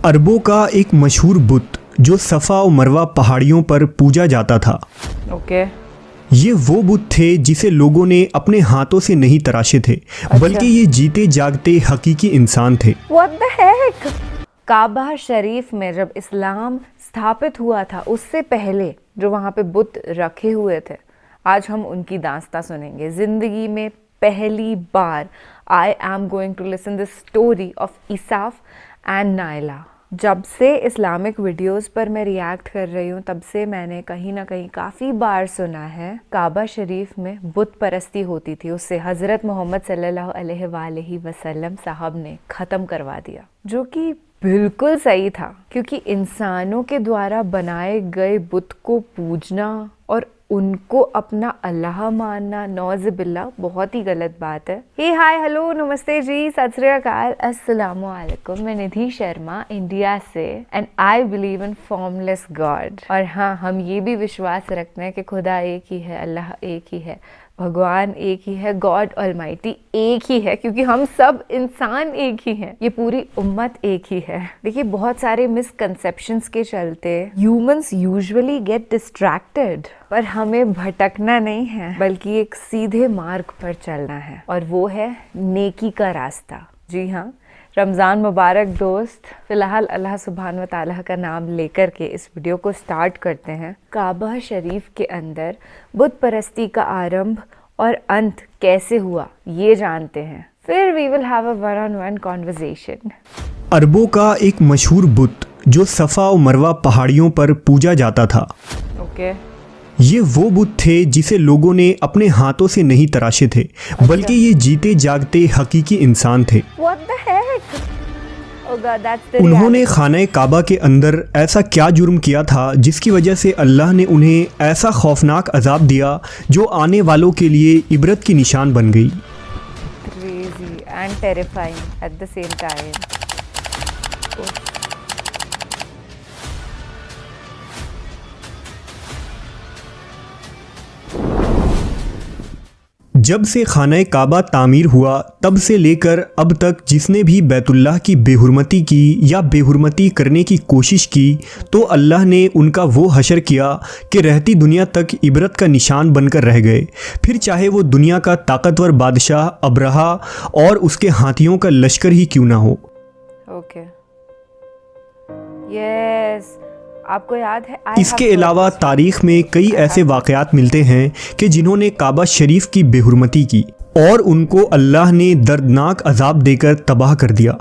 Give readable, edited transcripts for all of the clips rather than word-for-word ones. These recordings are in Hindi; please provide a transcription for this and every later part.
अरबों का एक मशहूर बुत जो सफ़ा और मरवा पहाड़ियों पर पूजा जाता था। ओके। ये वो बुत थे जिसे लोगों ने अपने हाथों से नहीं तराशे थे, बल्कि ये जीते जागते हकीकी इंसान थे। What the heck? काबा शरीफ में जब इस्लाम स्थापित हुआ था उससे पहले जो वहाँ पे बुत रखे हुए थे, आज हम उनकी दास्तां सुनेंगे। जिंदगी में पहली बार I am going to listen this story of Isaf and Naila. जब से इस्लामिक वीडियोस पर मैं रिएक्ट कर रही हूँ तब से मैंने कहीं ना कहीं काफ़ी बार सुना है काबा शरीफ में बुत परस्ती होती थी, उससे हज़रत मोहम्मद सल्लल्लाहु अलैहि वसल्लम साहब ने ख़त्म करवा दिया, जो कि बिल्कुल सही था, क्योंकि इंसानों के द्वारा बनाए गए बुत को पूजना और उनको अपना अल्लाह मानना नौज़ बिल्ला बहुत ही गलत बात है। हे हाय हेलो नमस्ते जी, सत श्री अकाल, अस्सलामु अलैकुम। मैं निधि शर्मा इंडिया से and I believe in formless God. और हाँ, हम ये भी विश्वास रखते हैं कि खुदा एक ही है, अल्लाह एक ही है, भगवान एक ही है, गॉड ऑलमाइटी एक ही है, क्योंकि हम सब इंसान एक ही हैं, ये पूरी उम्मत एक ही है। देखिए, बहुत सारे मिसकंसेप्शंस के चलते ह्यूमंस यूजुअली गेट डिस्ट्रैक्टेड, पर हमें भटकना नहीं है बल्कि एक सीधे मार्ग पर चलना है, और वो है नेकी का रास्ता। जी हाँ, रमज़ान मुबारक दोस्त। फिलहाल अल्लाह सुब्हान व तआला का नाम लेकर के इस वीडियो को स्टार्ट करते हैं। काबा शरीफ के अंदर बुत परस्ती का आरंभ और अंत कैसे हुआ ये जानते हैं, फिर we will have a one on one conversation. अरबों का एक मशहूर बुत जो सफ़ा और मरवा पहाड़ियों पर पूजा जाता था। ओके। ये वो बुत थे जिसे लोगों ने अपने हाथों से नहीं तराशे थे, बल्कि ये जीते जागते हकीकी इंसान थे। What the heck? Oh God, that's the उन्होंने reality. खाना काबा के अंदर ऐसा क्या जुर्म किया था जिसकी वजह से अल्लाह ने उन्हें ऐसा खौफनाक अजाब दिया जो आने वालों के लिए इबरत की निशान बन गई। Crazy and terrifying at the same time. Oh. जब से खाना काबा तामीर हुआ तब से लेकर अब तक जिसने भी बैतुल्लाह की बेहुरमती की या बेहुरमती करने की कोशिश की, तो अल्लाह ने उनका वो हशर किया कि रहती दुनिया तक इबरत का निशान बनकर रह गए, फिर चाहे वो दुनिया का ताकतवर बादशाह अबरहा और उसके हाथियों का लश्कर ही क्यों ना हो। Okay. Yes. आपको याद है, इसके अलावा तारीख में कई ऐसे वाक़यात मिलते हैं कि जिन्होंने काबा शरीफ की बेहुरमती की और उनको अल्लाह ने दर्दनाक अजाब देकर तबाह कर दिया।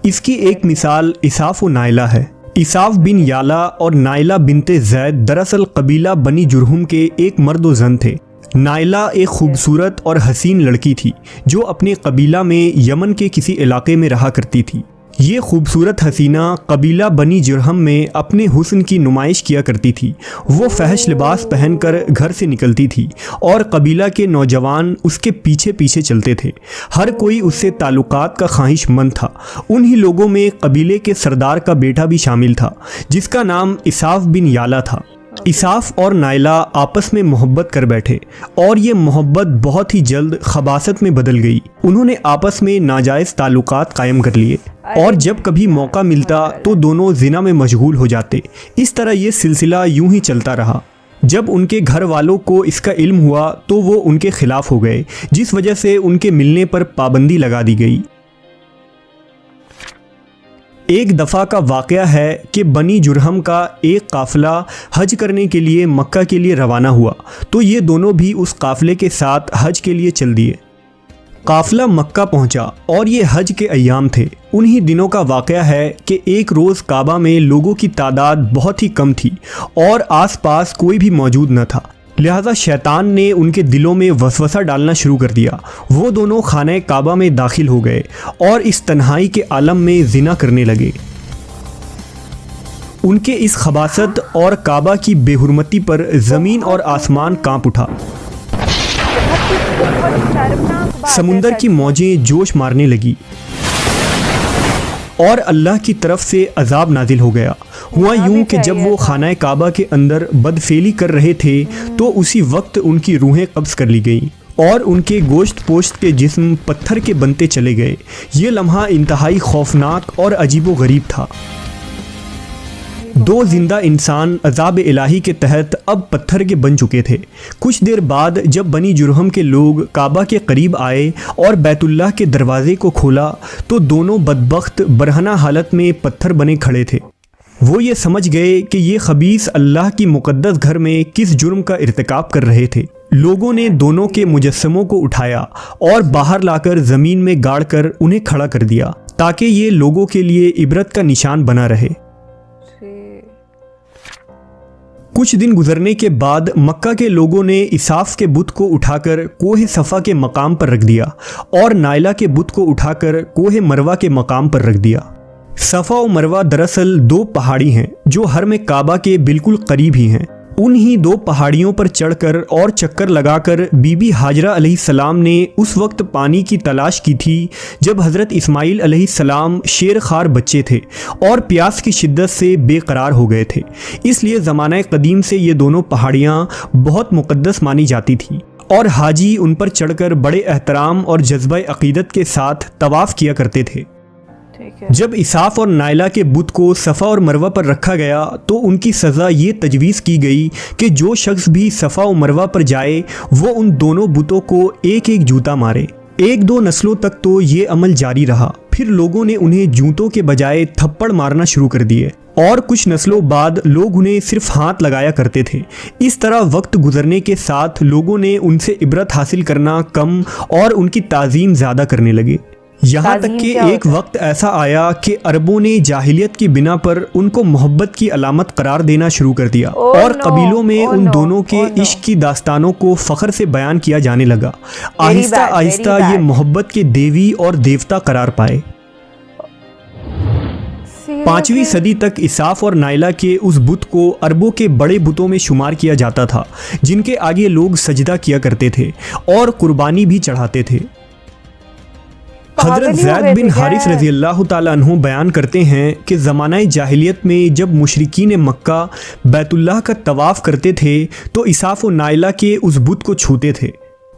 इसकी एक मिसाल इसाफ व नाइला है। इसाफ बिन याला और नाइला बिनते जैद दरअसल कबीला बनी जुरहुम के एक मर्द व जन थे। नाइला एक खूबसूरत और हसीन लड़की थी जो अपने कबीला में यमन के किसी इलाके में रहा करती थी। ये खूबसूरत हसीना कबीला बनी जुरहम में अपने हुस्न की नुमाइश किया करती थी। वो फहश लिबास पहनकर घर से निकलती थी और कबीला के नौजवान उसके पीछे पीछे चलते थे। हर कोई उससे ताल्लुकात का ख्वाहिशमंद था। उन्हीं लोगों में कबीले के सरदार का बेटा भी शामिल था जिसका नाम इसाफ बिन याला था। इसाफ और नाइला आपस में मोहब्बत कर बैठे और ये मोहब्बत बहुत ही जल्द खबासत में बदल गई। उन्होंने आपस में नाजायज़ ताल्लुकात कायम कर लिए और जब कभी मौका मिलता तो दोनों जिना में मशगूल हो जाते। इस तरह ये सिलसिला यूं ही चलता रहा। जब उनके घर वालों को इसका इल्म हुआ तो वो उनके खिलाफ हो गए, जिस वजह से उनके मिलने पर पाबंदी लगा दी गई। एक दफ़ा का वाक़या है कि बनी जुरहम का एक काफ़िला हज करने के लिए मक्का के लिए रवाना हुआ, तो ये दोनों भी उस काफ़िले के साथ हज के लिए चल दिए। काफ़िला मक्का पहुंचा और ये हज के अय्याम थे। उन्हीं दिनों का वाक़या है कि एक रोज़ काबा में लोगों की तादाद बहुत ही कम थी और आसपास कोई भी मौजूद न था, लिहाजा शैतान ने उनके दिलों में वसवसा डालना शुरू कर दिया। वो दोनों खाने काबा में दाखिल हो गए और इस तन्हाई के आलम में जिना करने लगे। उनके इस खबासत और काबा की बेहुरमती पर ज़मीन और आसमान कांप उठा। समुंदर की मौजें जोश मारने लगी और अल्लाह की तरफ से अजाब नाजिल हो गया। हुआ यूं कि जब वो खाना काबा के अंदर बदफेली कर रहे थे तो उसी वक्त उनकी रूहें कब्ज़ कर ली गईं और उनके गोश्त पोश्त के जिस्म पत्थर के बनते चले गए। ये लम्हा इंतहाई खौफनाक और अजीबोगरीब था। दो जिंदा इंसान अजाब इलाही के तहत अब पत्थर के बन चुके थे। कुछ देर बाद जब बनी जुरहम के लोग काबा के करीब आए और बैतुल्लाह के दरवाजे को खोला तो दोनों बदबख्त बरहना हालत में पत्थर बने खड़े थे। वो ये समझ गए कि ये खबीस अल्लाह की मुक़द्दस घर में किस जुर्म का इर्तिकाब कर रहे थे। लोगों ने दोनों के मुजस्समों को उठाया और बाहर लाकर ज़मीन में गाड़ कर उन्हें खड़ा कर दिया ताकि ये लोगों के लिए इबरत का निशान बना रहे। कुछ दिन गुजरने के बाद मक्का के लोगों ने इसाफ के बुत को उठाकर कोह सफ़ा के मकाम पर रख दिया और नाइला के बुत को उठाकर कोह मरवा के मकाम पर रख दिया। सफ़ा और मरवा दरअसल दो पहाड़ी हैं जो हरम काबा के बिल्कुल करीब ही हैं। उन्हीं दो पहाड़ियों पर चढ़कर और चक्कर लगाकर बीबी हाजरा अलैहिस्सलाम ने उस वक्त पानी की तलाश की थी जब हज़रत इस्माईल अलैहिस्सलाम शेर खार बच्चे थे और प्यास की शिद्दत से बेकरार हो गए थे। इसलिए ज़माना कदीम से ये दोनों पहाड़ियाँ बहुत मुक़द्दस मानी जाती थी और हाजी उन पर चढ़कर बड़े एहतराम और जज्बा अक़ीदत के साथ तवाफ़ किया करते थे। जब इसाफ और नाइला के बुत को सफ़ा और मरवा पर रखा गया तो उनकी सज़ा ये तजवीज़ की गई कि जो शख्स भी सफ़ा और मरवा पर जाए वो उन दोनों बुतों को एक एक जूता मारे। एक दो नस्लों तक तो ये अमल जारी रहा, फिर लोगों ने उन्हें जूतों के बजाय थप्पड़ मारना शुरू कर दिए और कुछ नस्लों बाद लोग उन्हें सिर्फ हाथ लगाया करते थे। इस तरह वक्त गुजरने के साथ लोगों ने उनसे इबरत हासिल करना कम और उनकी ताज़ीम ज़्यादा करने लगे। यहाँ तक कि एक वक्त ऐसा आया कि अरबों ने जाहिलियत की बिना पर उनको मोहब्बत की अलामत करार देना शुरू कर दिया और कबीलों में उन दोनों के इश्क की दास्तानों को फ़ख्र से बयान किया जाने लगा। आहिस्ता आहिस्ता ये मोहब्बत के देवी और देवता करार पाए। 5वीं सदी तक इसाफ और नाइला के उस बुत को अरबों के बड़े बुतों में शुमार किया जाता था जिनके आगे लोग सजदा किया करते थे और कुर्बानी भी चढ़ाते थे। हज़रत ज़ैद बिन हारिस रज़ी अल्लाह ताला अन्हु बयान करते हैं कि ज़मानाए जाहिलियत में जब मुशरिकीन मक्का बैतुल्लाह का तवाफ़ करते थे तो इसाफ और नाइला के उस बुत को छूते थे।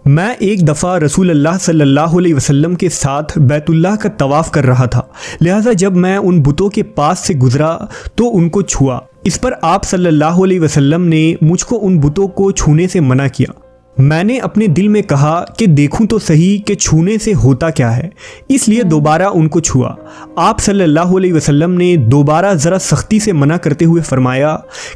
मैं एक दफ़ा रसूल अल्लाह सल्लल्लाहु अलैहि वसल्लम के साथ बैतुल्लाह का तवाफ़ कर रहा था, लिहाजा जब मैं उन बुतों के पास से गुज़रा तो उनको छुआ। इस पर आप सल्लल्लाहु अलैहि वसल्लम ने मुझको उन बुतों को छूने से मना किया। मैंने अपने दिल में कहा कि देखूं तो सही कि छूने से होता क्या है, इसलिए दोबारा उनको छुआ। आप सल्लल्लाहु अलैहि वसल्लम ने दोबारा ज़रा सख्ती से मना करते हुए फरमाया,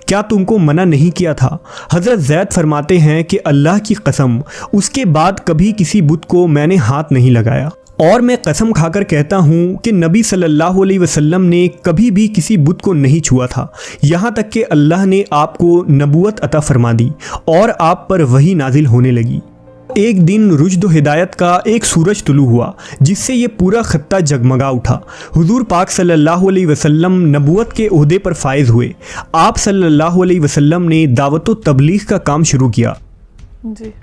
क्या तुमको मना नहीं किया था? हज़रत ज़ैद फरमाते हैं कि अल्लाह की कसम उसके बाद कभी किसी बुत को मैंने हाथ नहीं लगाया और मैं कसम खाकर कहता हूँ कि नबी सल्लल्लाहु अलैहि वसल्लम ने कभी भी किसी बुत को नहीं छुआ था, यहाँ तक कि अल्लाह ने आपको नबूवत अता फरमा दी और आप पर वही नाजिल होने लगी। एक दिन रुश्द व हिदायत का एक सूरज तुलू हुआ जिससे ये पूरा खत्ता जगमगा उठा। हुजूर पाक सल्लल्लाहु अलैहि वसल्लम नबूवत के ओहदे पर फायज हुए। आप सल्लल्लाहु अलैहि वसल्लम ने दावत व तबलीग का काम शुरू किया। जी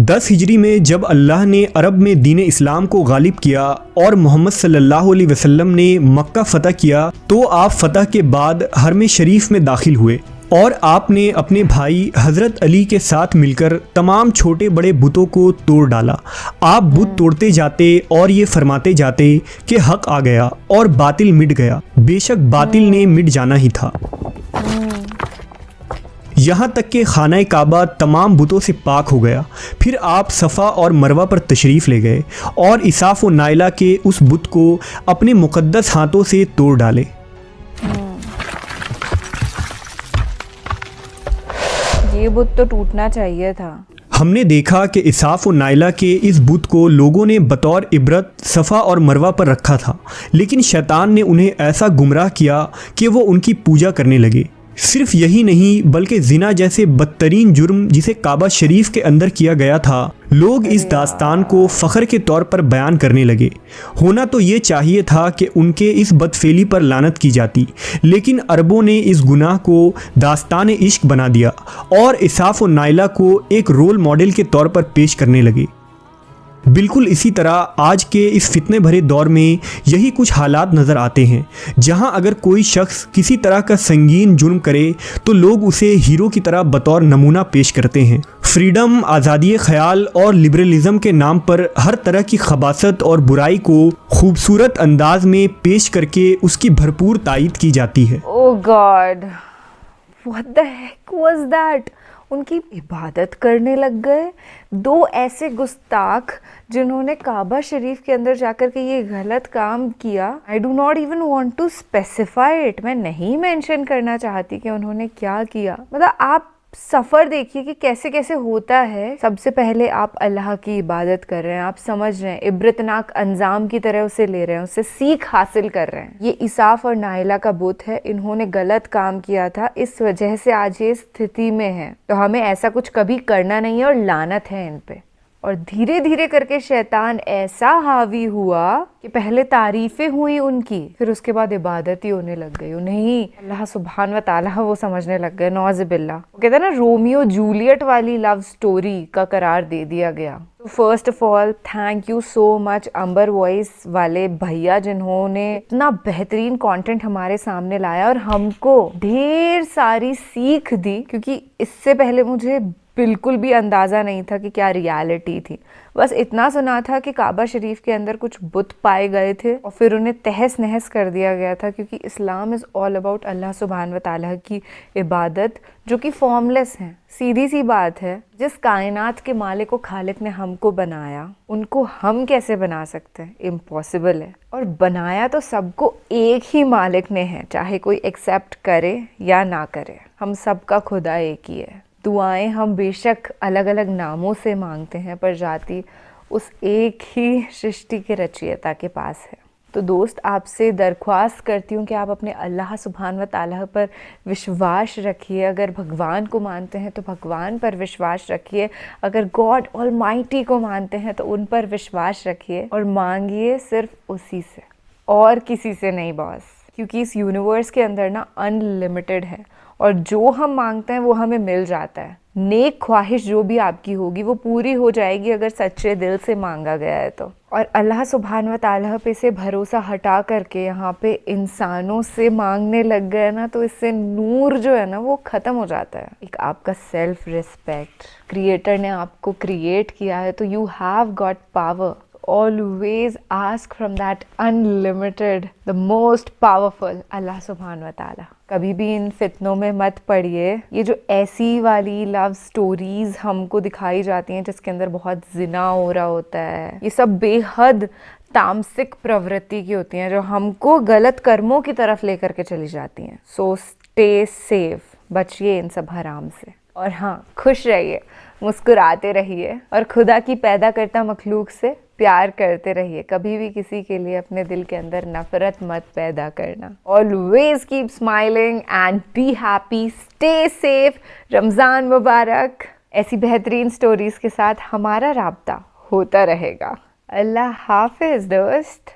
10 हिजरी में जब अल्लाह ने अरब में दीन इस्लाम को गालिब किया और मोहम्मद सल्लल्लाहु अलैहि वसल्लम ने मक्का फ़तह किया तो आप फ़तह के बाद हरम शरीफ में दाखिल हुए और आपने अपने भाई हज़रत अली के साथ मिलकर तमाम छोटे बड़े बुतों को तोड़ डाला। आप बुत तोड़ते जाते और ये फरमाते जाते कि हक़ आ गया और बातिल मिट गया। बेशक बातिल ने मिट जाना ही था। यहाँ तक कि खाना काबा तमाम बुतों से पाक हो गया। फिर आप सफ़ा और मरवा पर तशरीफ़ ले गए और इसाफ व नाइला के उस बुत को अपने मुक़द्दस हाथों से तोड़ डाले। ये बुत तो टूटना चाहिए था। हमने देखा कि इसाफ व नाइला के इस बुत को लोगों ने बतौर इबरत सफ़ा और मरवा पर रखा था, लेकिन शैतान ने उन्हें ऐसा गुमराह किया कि वो उनकी पूजा करने लगे। सिर्फ यही नहीं बल्कि जिना जैसे बदतरीन जुर्म जिसे काबा शरीफ के अंदर किया गया था, लोग इस दास्तान को फ़ख्र के तौर पर बयान करने लगे। होना तो ये चाहिए था कि उनके इस बदफेली पर लानत की जाती, लेकिन अरबों ने इस गुनाह को दास्तान इश्क बना दिया और इसाफ व नाइला को एक रोल मॉडल के तौर पर पेश करने लगे। बिल्कुल इसी तरह आज के इस फितने भरे दौर में यही कुछ हालात नज़र आते हैं, जहां अगर कोई शख्स किसी तरह का संगीन जुर्म करे तो लोग उसे हीरो की तरह बतौर नमूना पेश करते हैं। फ्रीडम, आज़ादी ख्याल और लिबरलिज्म के नाम पर हर तरह की खबासत और बुराई को खूबसूरत अंदाज में पेश करके उसकी भरपूर तायीद की जाती है। Oh God, what the heck was that? उनकी इबादत करने लग गए। दो ऐसे गुस्ताख जिन्होंने काबा शरीफ के अंदर जाकर के ये गलत काम किया। I do not even want to specify it. मैं नहीं मेंशन करना चाहती कि उन्होंने क्या किया। मतलब आप सफ़र देखिए कि कैसे कैसे होता है। सबसे पहले आप अल्लाह की इबादत कर रहे हैं, आप समझ रहे हैं, इब्रतनाक अंजाम की तरह उसे ले रहे हैं, उससे सीख हासिल कर रहे हैं। ये इसाफ और नाइला का बुत है। इन्होंने गलत काम किया था, इस वजह से आज ये स्थिति में है। तो हमें ऐसा कुछ कभी करना नहीं है और लानत है इन पे। और धीरे धीरे करके शैतान ऐसा हावी हुआ कि पहले तारीफें हुई उनकी, फिर उसके बाद इबादत ही होने लग गई। नहीं, अल्लाह सुब्हान व ताला वो समझने लग गए। नौज़बिल्ला। वो कहते हैं ना, रोमियो जूलियट वाली लव स्टोरी का करार दे दिया गया। तो first of all thank you so much Ambar voice वाले भैया, जिन्होंने इतना बेहतरीन कंटेंट हमारे सामने लाया और हमको ढेर सारी सीख दी, क्योंकि इससे पहले मुझे बिल्कुल भी अंदाज़ा नहीं था कि क्या रियलिटी थी। बस इतना सुना था कि काबा शरीफ के अंदर कुछ बुत पाए गए थे और फिर उन्हें तहस नहस कर दिया गया था, क्योंकि इस्लाम इज़ ऑल अबाउट अल्लाह सुब्हान व ताला की इबादत, जो कि फॉर्मलेस है। सीधी सी बात है, जिस कायनात के मालिक व खालिक ने हमको बनाया, उनको हम कैसे बना सकते हैं? इम्पॉसिबल है। और बनाया तो सबको एक ही मालिक ने है, चाहे कोई एक्सेप्ट करे या ना करे। हम सबका खुदा एक ही है। दुआएं हम बेशक अलग अलग नामों से मांगते हैं, पर जाती उस एक ही सृष्टि के रचयिता के पास है। तो दोस्त, आपसे दरख्वास्त करती हूँ कि आप अपने अल्लाह सुब्हान व ताला पर विश्वास रखिए। अगर भगवान को मानते हैं तो भगवान पर विश्वास रखिए। अगर गॉड ऑलमाइटी को मानते हैं तो उन पर विश्वास रखिए और मांगिए सिर्फ उसी से, और किसी से नहीं बॉस। क्योंकि इस यूनिवर्स के अंदर ना अनलिमिटेड है, और जो हम मांगते हैं वो हमें मिल जाता है। नेक ख्वाहिश जो भी आपकी होगी वो पूरी हो जाएगी अगर सच्चे दिल से मांगा गया है तो। और अल्लाह सुब्हान व ताला पे से भरोसा हटा करके यहाँ पे इंसानों से मांगने लग गए ना, तो इससे नूर जो है ना वो ख़त्म हो जाता है। एक आपका सेल्फ रिस्पेक्ट, क्रिएटर ने आपको क्रिएट किया है तो you have got power. Always ask from that unlimited, the most powerful अल्लाह सुब्हान व ताला। कभी भी इन फितनों में मत पड़िए। ये जो ऐसी वाली लव स्टोरीज हमको दिखाई जाती हैं जिसके अंदर बहुत जिना हो रहा होता है, ये सब बेहद तामसिक प्रवृत्ति की होती हैं जो हमको गलत कर्मों की तरफ लेकर के चली जाती हैं। सो स्टे सेफ, बचिए इन सब हराम से। और हाँ, खुश रहिए, मुस्कुराते रहिए और खुदा की पैदा करता मखलूक से प्यार करते रहिए। कभी भी किसी के लिए अपने दिल के अंदर नफरत मत पैदा करना। Always keep smiling and be happy, stay safe. Ramzan मुबारक। ऐसी बेहतरीन स्टोरीज के साथ हमारा राब्ता होता रहेगा। अल्लाह हाफिज़ दोस्त।